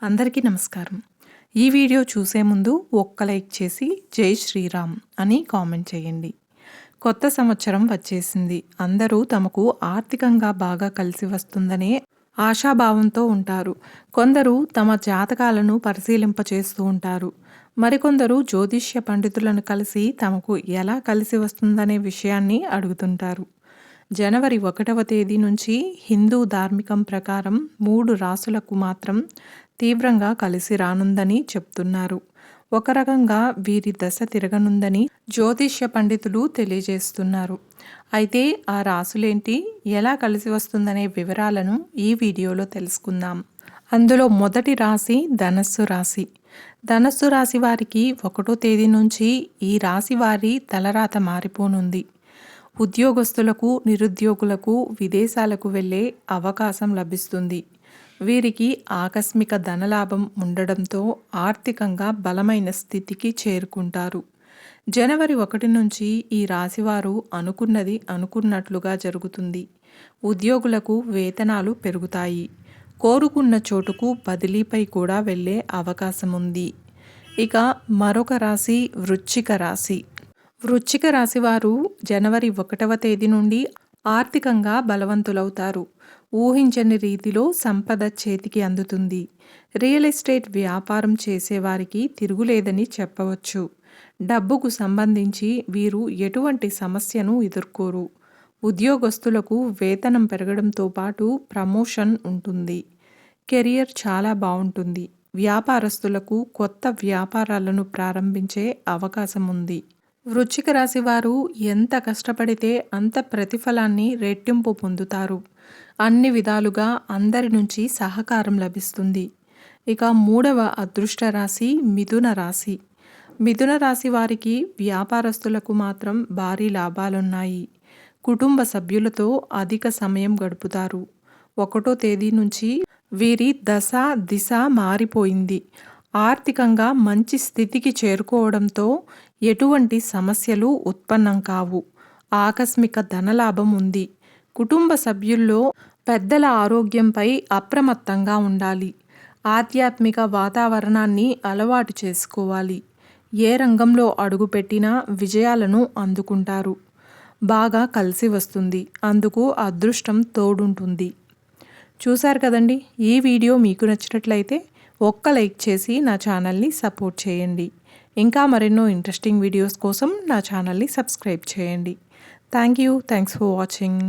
అందరికీ నమస్కారం. ఈ వీడియో చూసే ముందు ఒక్క లైక్ చేసి జై శ్రీరామ్ అని కామెంట్ చేయండి. కొత్త సంవత్సరం వచ్చేసింది. అందరూ తమకు ఆర్థికంగా బాగా కలిసి వస్తుందనే ఆశాభావంతో ఉంటారు. కొందరు తమ జాతకాలను పరిశీలింపచేస్తూ ఉంటారు. మరికొందరు జ్యోతిష్య పండితులను కలిసి తమకు ఎలా కలిసి వస్తుందనే విషయాన్ని అడుగుతుంటారు. జనవరి 1వ తేదీ నుంచి హిందూ ధార్మికం ప్రకారం 3 రాసులకు మాత్రం తీవ్రంగా కలిసి రానుందని చెప్తున్నారు. ఒక రకంగా వీరి దశ తిరగనుందని జ్యోతిష్య పండితులు తెలియజేస్తున్నారు. అయితే ఆ రాసులేంటి, ఎలా కలిసి వస్తుందనే వివరాలను ఈ వీడియోలో తెలుసుకుందాం. అందులో మొదటి రాశి ధనస్సు రాశి. ధనస్సు రాశి వారికి 1వ తేదీ నుంచి ఈ రాశి వారి తలరాత మారిపోనుంది. ఉద్యోగస్తులకు, నిరుద్యోగులకు విదేశాలకు వెళ్ళే అవకాశం లభిస్తుంది. వీరికి ఆకస్మిక ధనలాభం ఉండడంతో ఆర్థికంగా బలమైన స్థితికి చేరుకుంటారు. జనవరి 1 నుంచి ఈ రాశివారు అనుకున్నది అనుకున్నట్లుగా జరుగుతుంది. ఉద్యోగులకు వేతనాలు పెరుగుతాయి. కోరుకున్న చోటుకు బదిలీపై కూడా వెళ్ళే అవకాశం ఉంది. ఇక మరొక రాశి వృశ్చిక రాశి. వృశ్చిక రాశి వారు జనవరి 1వ తేదీ నుండి ఆర్థికంగా బలవంతులవుతారు. ఊహించని రీతిలో సంపద చేతికి అందుతుంది. రియల్ ఎస్టేట్ వ్యాపారం చేసేవారికి తిరుగులేదని చెప్పవచ్చు. డబ్బుకు సంబంధించి వీరు ఎటువంటి సమస్యను ఎదుర్కోరు. ఉద్యోగస్తులకు వేతనం పెరగడంతో పాటు ప్రమోషన్ ఉంటుంది. కెరియర్ చాలా బాగుంటుంది. వ్యాపారస్తులకు కొత్త వ్యాపారాలను ప్రారంభించే అవకాశం ఉంది. వృశ్చిక రాశి వారు ఎంత కష్టపడితే అంత ప్రతిఫలాన్ని రెట్టింపు పొందుతారు. అన్ని విధాలుగా అందరి నుంచి సహకారం లభిస్తుంది. ఇక 3వ అదృష్ట రాశి మిథున రాశి. మిథున రాశి వారికి వ్యాపారస్తులకు మాత్రం భారీ లాభాలున్నాయి. కుటుంబ సభ్యులతో అధిక సమయం గడుపుతారు. 1వ తేదీ నుంచి వీరి దశ దిశ మారిపోయింది. ఆర్థికంగా మంచి స్థితికి చేరుకోవడంతో ఎటువంటి సమస్యలు ఉత్పన్నం కావు. ఆకస్మిక ధనలాభం ఉంది. కుటుంబ సభ్యుల్లో పెద్దల ఆరోగ్యంపై అప్రమత్తంగా ఉండాలి. ఆధ్యాత్మిక వాతావరణాన్ని అలవాటు చేసుకోవాలి. ఏ రంగంలో అడుగుపెట్టినా విజయాలను అందుకుంటారు. బాగా కలిసి వస్తుంది. అందుకు అదృష్టం తోడుంటుంది. చూశారు కదండి. ఈ వీడియో మీకు నచ్చినట్లయితే ఒక్క లైక్ చేసి నా ఛానల్ని సపోర్ట్ చేయండి. ఇంకా మరెన్నో ఇంట్రెస్టింగ్ వీడియోస్ కోసం నా ఛానల్ని సబ్స్క్రైబ్ చేయండి. Thanks for watching.